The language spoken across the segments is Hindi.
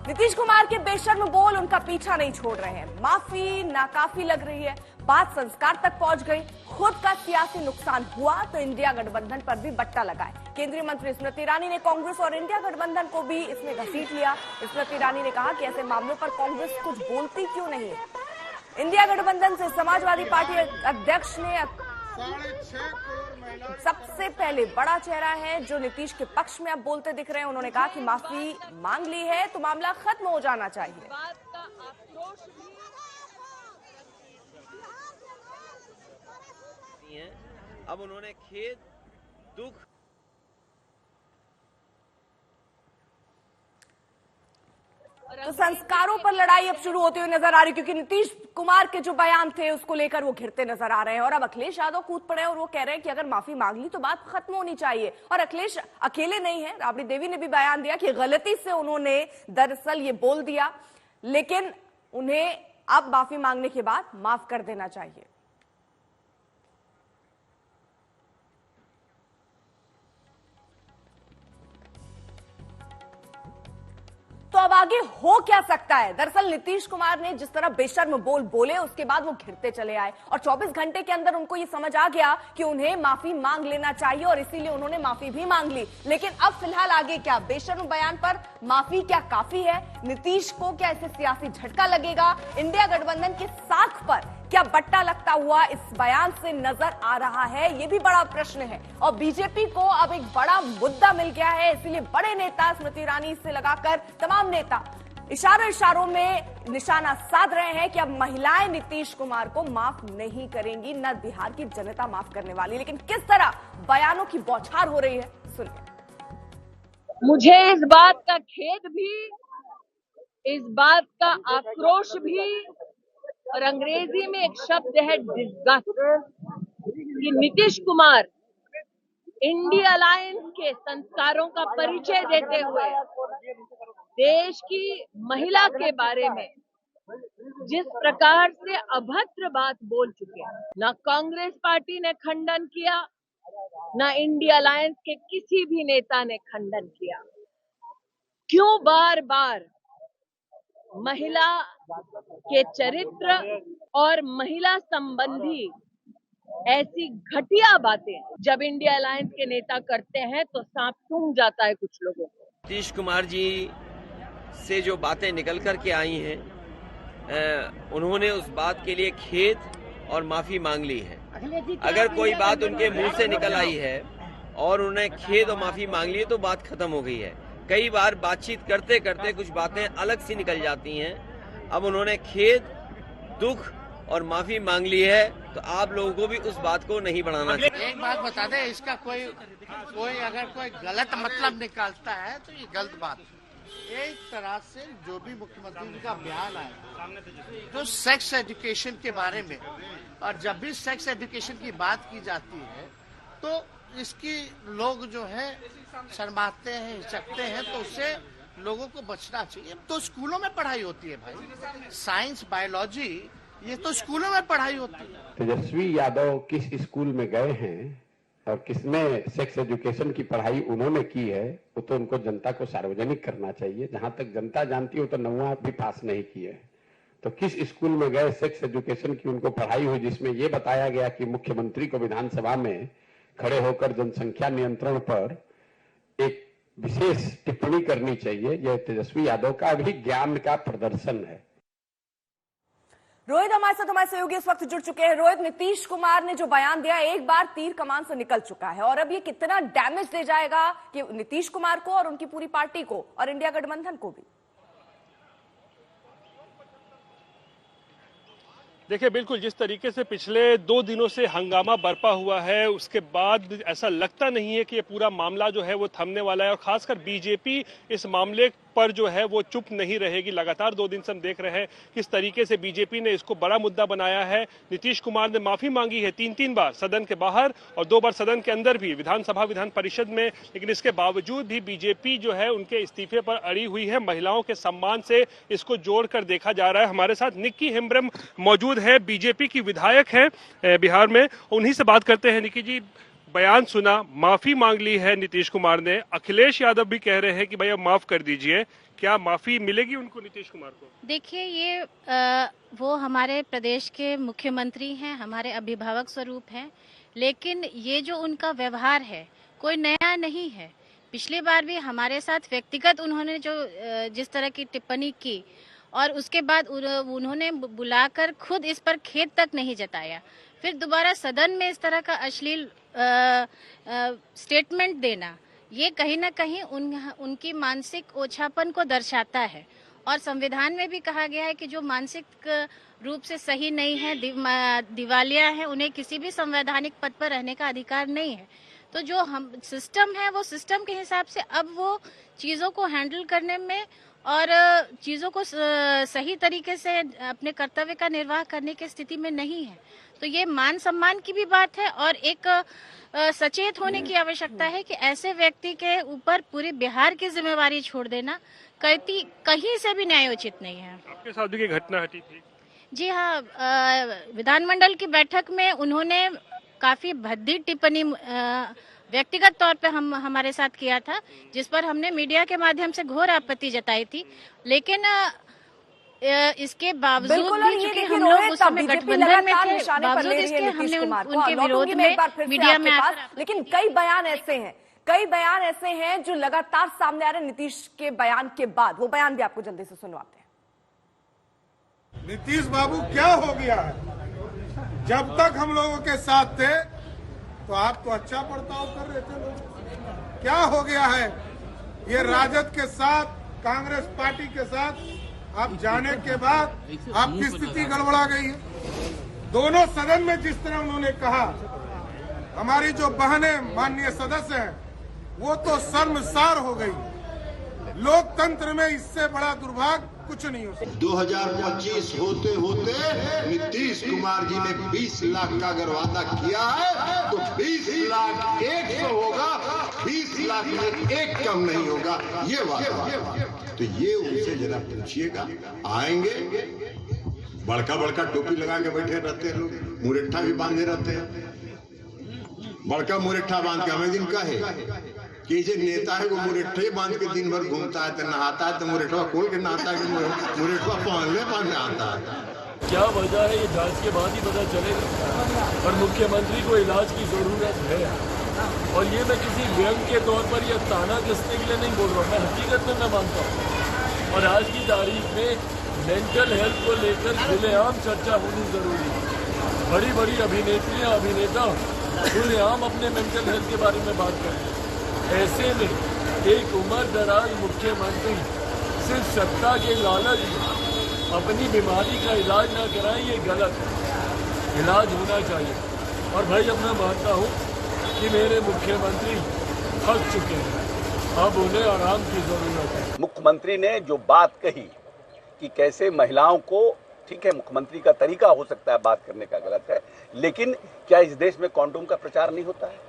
नीतीश कुमार के बेशर्म बोल उनका पीछा नहीं छोड़ रहे हैं। माफी नाकाफी लग रही है, बात संस्कार तक पहुंच गई। खुद का सियासी नुकसान हुआ तो इंडिया गठबंधन पर भी बट्टा लगाए। केंद्रीय मंत्री स्मृति ईरानी ने कांग्रेस और इंडिया गठबंधन को भी इसमें घसीट लिया। स्मृति ईरानी ने कहा कि ऐसे मामलों पर कांग्रेस कुछ बोलती क्यों नहीं है। इंडिया गठबंधन से समाजवादी पार्टी अध्यक्ष ने सबसे पहले बड़ा चेहरा है जो नीतीश के पक्ष में अब बोलते दिख रहे हैं। उन्होंने कहा कि माफी मांग ली है तो मामला खत्म हो जाना चाहिए। अब उन्होंने खेद दुख तो संस्कारों पर लड़ाई अब शुरू होती हुई नजर आ रही, क्योंकि नीतीश कुमार के जो बयान थे उसको लेकर वो घिरते नजर आ रहे हैं। और अब अखिलेश यादव कूद पड़े और वो कह रहे हैं कि अगर माफी मांग ली तो बात खत्म होनी चाहिए। और अखिलेश अकेले नहीं है, राबड़ी देवी ने भी बयान दिया कि गलती से उन्होंने दरअसल ये बोल दिया, लेकिन उन्हें अब माफी मांगने के बाद माफ कर देना चाहिए। तो अब आगे हो क्या सकता है? दरअसल नीतीश कुमार ने जिस तरह बेशर्म बोल बोले उसके बाद वो घिरते चले आए और 24 घंटे के अंदर उनको ये समझ आ गया कि उन्हें माफी मांग लेना चाहिए और इसीलिए उन्होंने माफी भी मांग ली। लेकिन अब फिलहाल आगे क्या? बेशर्म बयान पर माफी क्या काफी है? नीतीश को क्या इससे सियासी झटका लगेगा? इंडिया गठबंधन के साख पर क्या बट्टा लगता हुआ इस बयान से नजर आ रहा है? ये भी बड़ा प्रश्न है। और बीजेपी को अब एक बड़ा मुद्दा मिल गया है, इसीलिए बड़े नेता स्मृति ईरानी से लगाकर तमाम नेता इशारों में निशाना साध रहे हैं कि अब महिलाएं नीतीश कुमार को माफ नहीं करेंगी, न बिहार की जनता माफ करने वाली। लेकिन किस तरह बयानों की बौछार हो रही है, सुनिए। मुझे इस बात का खेद भी, इस बात का आक्रोश भी, और अंग्रेजी में एक शब्द है डिस्गस्ट, कि नीतीश कुमार इंडिया अलायंस के संस्कारों का परिचय देते हुए देश की महिला के बारे में जिस प्रकार से अभद्र बात बोल चुके हैं, ना कांग्रेस पार्टी ने खंडन किया, ना इंडिया अलायंस के किसी भी नेता ने खंडन किया। क्यों बार बार महिला के चरित्र और महिला संबंधी ऐसी घटिया बातें जब इंडिया अलायंस के नेता करते हैं तो सांप सूंघ जाता है कुछ लोगों को। नीतीश कुमार जी से जो बातें निकल कर के आई हैं, उन्होंने उस बात के लिए खेद और माफी मांग ली है। अगर कोई बात उनके मुंह से निकल आई है और उन्होंने खेद और माफी मांग ली है तो बात खत्म हो गई है। कई बार बातचीत करते करते कुछ बातें अलग सी निकल जाती हैं। अब उन्होंने खेद, दुख और माफी मांग ली है तो आप लोगों को भी उस बात को नहीं बढ़ाना चाहिए। एक बात बता दे, इसका कोई अगर कोई गलत मतलब निकालता है तो ये गलत बात है। एक तरह से जो भी मुख्यमंत्री जी का बयान आया तो सेक्स एजुकेशन के बारे में, और जब भी सेक्स एजुकेशन की बात की जाती है तो इसकी लोग जो है शर्माते हैं, हिचकते हैं, तो उससे लोगों को बचना चाहिए। तो स्कूलों में पढ़ाई होती है भाई, साइंस, बायोलॉजी, ये तो स्कूलों में पढ़ाई होती है। तेजस्वी यादव किस स्कूल में गए हैं और किसमें सेक्स एजुकेशन की पढ़ाई उन्होंने की है, वो तो उनको जनता को सार्वजनिक करना चाहिए। जहां तक जनता जानती हो तो 9वां भी पास नहीं किए। तो किस स्कूल में गए, सेक्स एजुकेशन की उनको पढ़ाई हुई जिसमें यह बताया गया कि मुख्यमंत्री को विधानसभा में खड़े होकर जनसंख्या नियंत्रण पर एक विशेष टिप्पणी करनी चाहिए। यह तेजस्वी यादव का भी ज्ञान का प्रदर्शन है। रोहित हमारे सहयोगी इस वक्त जुड़ चुके हैं। रोहित, नीतीश कुमार ने जो बयान दिया, एक बार तीर कमान से निकल चुका है और अब ये कितना डैमेज दे जाएगा कि नीतीश कुमार को और उनकी पूरी पार्टी को और इंडिया गठबंधन को भी? देखिए, बिल्कुल जिस तरीके से पिछले 2 दिनों से हंगामा बरपा हुआ है, उसके बाद ऐसा लगता नहीं है कि ये पूरा मामला जो है वो थमने वाला है। और खासकर बीजेपी इस मामले पर जो है वो चुप नहीं रहेगी। लगातार 2 दिन से हम देख रहे हैं किस तरीके से बीजेपी ने इसको बड़ा मुद्दा बनाया है। नीतीश कुमार ने माफी मांगी है 3 बार सदन के बाहर और 2 बार सदन के अंदर भी, विधानसभा विधान परिषद में। लेकिन इसके बावजूद भी बीजेपी जो है उनके इस्तीफे पर अड़ी हुई है। महिलाओं के सम्मान से इसको जोड़कर देखा जा रहा है। हमारे साथ निक्की हेम्ब्रम मौजूद है, बीजेपी की विधायक है बिहार में। उन्हीं से बात करते हैं। निक्की जी, बयान सुना, माफी मांग ली है नीतीश कुमार ने, अखिलेश यादव भी कह रहे हैं कि भैया माफ कर दीजिए, क्या माफी मिलेगी उनको, नीतीश कुमार को? देखिए, ये वो हमारे प्रदेश के मुख्यमंत्री हैं, हमारे अभिभावक स्वरूप हैं, लेकिन ये जो उनका व्यवहार है कोई नया नहीं है। पिछली बार भी हमारे साथ व्यक्तिगत उन्होंने जो जिस तरह की टिप्पणी की और उसके बाद उन्होंने बुलाकर खुद इस पर खेद तक नहीं जताया, फिर दोबारा सदन में इस तरह का अश्लील स्टेटमेंट देना, ये कहीं ना कहीं उनकी मानसिक ओछापन को दर्शाता है। और संविधान में भी कहा गया है कि जो मानसिक रूप से सही नहीं है, दिवालिया है, उन्हें किसी भी संवैधानिक पद पर रहने का अधिकार नहीं है। तो जो हम सिस्टम है वो सिस्टम के हिसाब से अब वो चीज़ों को हैंडल करने में और चीज़ों को सही तरीके से अपने कर्तव्य का निर्वाह करने की स्थिति में नहीं है। तो ये मान सम्मान की भी बात है और एक सचेत होने की आवश्यकता है कि ऐसे व्यक्ति के ऊपर पूरे बिहार की जिम्मेवारी छोड़ देना कहीं से भी न्यायोचित नहीं है। आपके साथ भी घटना घटी थी? जी हाँ, विधानमंडल की बैठक में उन्होंने काफी भद्दी टिप्पणी व्यक्तिगत तौर पे हमारे साथ किया था, जिस पर हमने मीडिया के माध्यम से घोर आपत्ति जताई थी। लेकिन इसके बावजूद भी चूंकि हम लोग उस समय गठबंधन में थे, बावजूद इसके हमने उनके विरोध में मीडिया में लेकिन कई बयान ऐसे हैं जो लगातार सामने आ रहे हैं नीतीश के बयान के बाद। वो बयान भी आपको जल्दी से सुनवाते हैं। नीतीश बाबू क्या हो गया है? जब तक हम लोगों के साथ थे तो आप तो अच्छा बर्ताव कर रहे थे लोग। क्या हो गया है? ये राजद के साथ, कांग्रेस पार्टी के साथ आप जाने के बाद आपकी स्थिति गड़बड़ा गई है। दोनों सदन में जिस तरह उन्होंने कहा, हमारी जो बहनें माननीय सदस्य हैं वो तो शर्मसार हो गई। लोकतंत्र में इससे बड़ा दुर्भाग्य कुछ नहीं हो सकता। 2025 होते होते नीतीश कुमार जी ने 20 लाख का अगर वादा किया है तो 20 लाख 100 होगा, 20 लाख में एक कम नहीं होगा, ये वादा। तो ये उनसे जरा पूछिएगा। आएंगे, बड़का बड़का टोपी लगा के बैठे रहते हैं लोग, मुरेठा भी बांधे रहते हैं। बड़का मुरेठा बांध के हमें दिन का है कि जो नेता है वो मुरेठे बांध के दिन भर घूमता है, तो नहाता है तो मुरेठवा खोल के नहाता है कि मुरेठवा पहनने आता है। क्या वजह है ये जांच के बाद ही पता चलेगा। और मुख्यमंत्री को इलाज की जरूरत है, और ये मैं किसी व्यंग के तौर पर या ताना कसने के लिए नहीं बोल रहा हूँ, मैं हकीकत में मैं मानता हूँ। और आज की तारीख में मेंटल हेल्थ को लेकर खुलेआम चर्चा होनी जरूरी है। बड़ी बड़ी अभिनेत्रियां, अभिनेता खुलेआम अपने मेंटल हेल्थ के बारे में बात करें। ऐसे में एक उम्र दराज मुख्यमंत्री सिर्फ सत्ता के लालच में अपनी बीमारी का इलाज ना कराएं, ये गलत है। इलाज होना चाहिए। और भाई अब मैं मानता हूँ कि मेरे मुख्यमंत्री थक चुके हैं, अब उन्हें आराम की जरूरत है। मुख्यमंत्री ने जो बात कही कि कैसे महिलाओं को, ठीक है मुख्यमंत्री का तरीका हो सकता है बात करने का, गलत है, लेकिन क्या इस देश में कॉन्डोम का प्रचार नहीं होता है?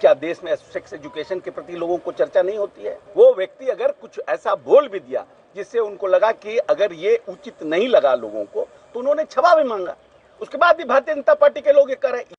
क्या देश में सेक्स एजुकेशन के प्रति लोगों को चर्चा नहीं होती है? वो व्यक्ति अगर कुछ ऐसा बोल भी दिया जिससे उनको लगा कि अगर ये उचित नहीं लगा लोगों को, तो उन्होंने क्षमा भी मांगा। उसके बाद भी भारतीय जनता पार्टी के लोग ये कर रहे हैं।